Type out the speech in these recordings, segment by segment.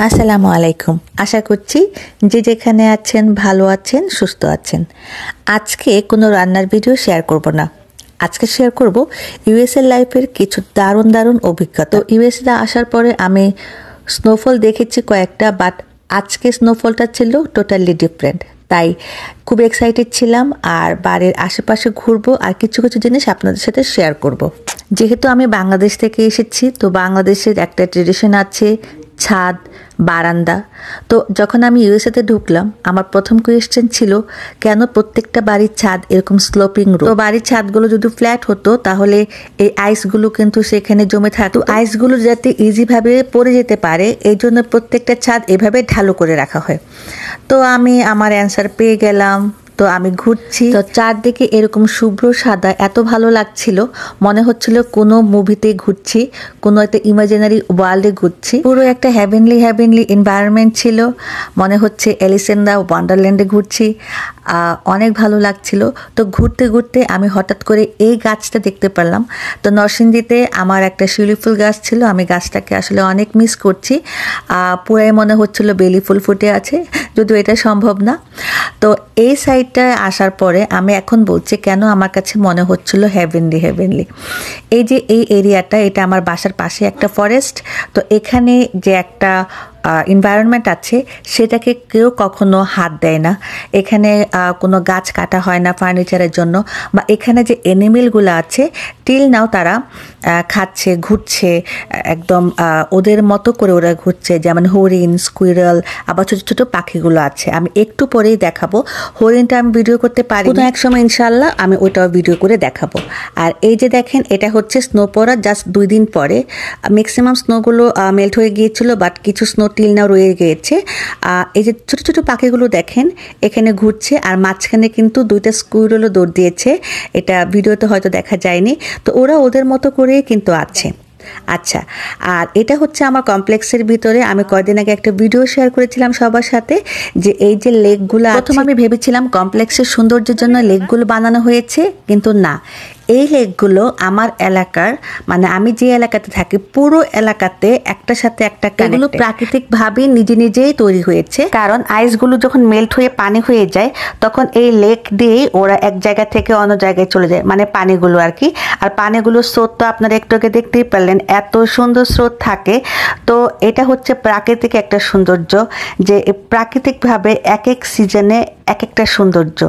আসসালামু আলাইকুম। আশা করছি যে যেখানে আছেন ভালো আছেন, সুস্থ আছেন। আজকে কোনো রান্নার ভিডিও শেয়ার করব না। আজকে শেয়ার করব ইউএসএ লাইফের কিছু দারুণ দারুণ অভিজ্ঞতা। তো ইউএসএ আসার পরে আমি স্নোফল দেখেছি কয়েকটা, বাট আজকে স্নোফলটা ছিল টোটালি ডিফারেন্ট। তাই খুব এক্সাইটেড ছিলাম আর বাড়ির আশেপাশে ঘুরবো আর কিছু কিছু জিনিস আপনাদের সাথে শেয়ার করব। যেহেতু আমি বাংলাদেশ থেকে এসেছি, তো বাংলাদেশের একটা ট্রেডিশন আছে ছাদ, বারান্দা। তো যখন আমি ইউএসএতে ঢুকলাম, আমার প্রথম কোয়েশ্চেন ছিল কেন প্রত্যেকটা বাড়ির ছাদ এরকম স্লোপিং রুফ। তো বাড়ির ছাদগুলো যদি ফ্ল্যাট হতো তাহলে এই আইসগুলো কিন্তু সেখানে জমে থাকতো। আইসগুলো যাতে ইজিভাবে পড়ে যেতে পারে এই জন্য প্রত্যেকটা ছাদ এভাবে ঢালু করে রাখা হয়। তো আমি আমার অ্যান্সার পেয়ে গেলাম। তো আমি ঘুরছি, তো চারদিকে এরকম শুভ্র সাদা এত ভালো লাগছিল, মনে হচ্ছিল কোনো মুভিতে ঘুরছি, কোনো একটা ইমাজিনারি ওয়ার্ল্ডে ঘুরছি। পুরো একটা হ্যাভেনলি এনভায়রনমেন্ট ছিল, মনে হচ্ছে অ্যালিস ইন দ্য ওয়ান্ডারল্যান্ডে ঘুরছি। অনেক ভালো লাগছিল। তো ঘুরতে ঘুরতে আমি হঠাৎ করে এই গাছটা দেখতে পারলাম। তো নরসিংদীতে আমার একটা শিউলি ফুল গাছ ছিল, আমি গাছটাকে আসলে অনেক মিস করছি। পুরাই মনে হচ্ছিল বেলি ফুল ফুটে আছে, যদিও এটা সম্ভব না। তো এই সাইডটায় আসার পরে আমি এখন বলছি কেন আমার কাছে মনে হচ্ছিল হেভেনলি। এই যে এই এরিয়াটা, এটা আমার বাসার পাশে একটা ফরেস্ট। তো এখানে যে একটা এনভায়রনমেন্ট আছে সেটাকে কেউ কখনো হাত দেয় না। এখানে কোনো গাছ কাটা হয় না ফার্নিচারের জন্য, বা এখানে যে এনিমেলগুলো আছে টিল নাও তারা খাচ্ছে, ঘুরছে, একদম ওদের মতো করে ওরা ঘুরছে। যেমন হরিণ, স্কুইরাল, আবার ছোটো ছোটো পাখিগুলো আছে। আমি একটু পরেই দেখাবো। হরিণটা আমি ভিডিও করতে পারি, কোনো এক সময় ইনশাল্লাহ আমি ওইটাও ভিডিও করে দেখাবো। আর এই যে দেখেন, এটা হচ্ছে স্নো পড়া জাস্ট 2 দিন পরে। ম্যাক্সিমাম স্নোগুলো মেল্ট হয়ে গিয়েছিল, বাট কিছু স্নো টিল নাও রয়ে গিয়েছে। এই যে ছোটো ছোটো পাখিগুলো দেখেন এখানে ঘুরছে, আর মাঝখানে কিন্তু 2টা স্কুইরলও দৌড় দিয়েছে। এটা ভিডিওতে হয়তো দেখা যায়নি। তো ওরা ওদের মতো করেই কিন্তু আছে। আচ্ছা, আর এটা হচ্ছে আমার কমপ্লেক্সের ভিতরে। আমি কয়েকদিন আগে একটা ভিডিও শেয়ার করেছিলাম সবার সাথে, যে এই যে লেকগুলো, প্রথম আমি ভেবেছিলাম কমপ্লেক্সের সৌন্দর্যের জন্য লেকগুলো বানানো হয়েছে, কিন্তু না, এই লেকগুলো আমার এলাকার, মানে আমি যে এলাকাতে থাকি পুরো এলাকাতে একটার সাথে একটা এগুলো প্রাকৃতিকভাবে নিজেই তৈরি হয়েছে। কারণ আইসগুলো যখন মেল্ট হয়ে পানি হয়ে যায় তখন এই লেক দিয়ে ওরা এক জায়গা থেকে অন্য জায়গায় চলে যায়, মানে পানিগুলো আর কি। আর পানিগুলোর স্রোত তো আপনারা একটু আগে দেখতেই পারলেন, এত সুন্দর স্রোত থাকে। তো এটা হচ্ছে প্রাকৃতিক একটা সৌন্দর্য, যে প্রাকৃতিকভাবে এক এক সিজনে এক একটা সৌন্দর্য।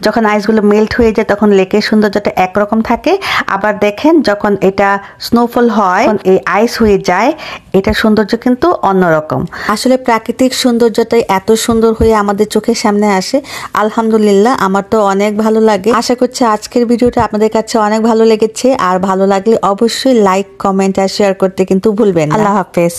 যখন আইসগুলো মেল্ট হয়ে যায় তখন লেকের সৌন্দর্যটা একরকম থাকে, আবার দেখেন যখন এটা স্নোফল হয়, এই আইস হয়ে যায়, এটা সৌন্দর্য কিন্তু অন্যরকম। আসলে প্রাকৃতিক সৌন্দর্যটাই এত সুন্দর হয়ে আমাদের চোখের সামনে আসে। আলহামদুলিল্লাহ, আমার তো অনেক ভালো লাগে। আশা করছি আজকের ভিডিওটা আপনাদের কাছে অনেক ভালো লেগেছে, আর ভালো লাগলে অবশ্যই লাইক, কমেন্ট আর শেয়ার করতে কিন্তু ভুলবেন না। আল্লাহ হাফেজ।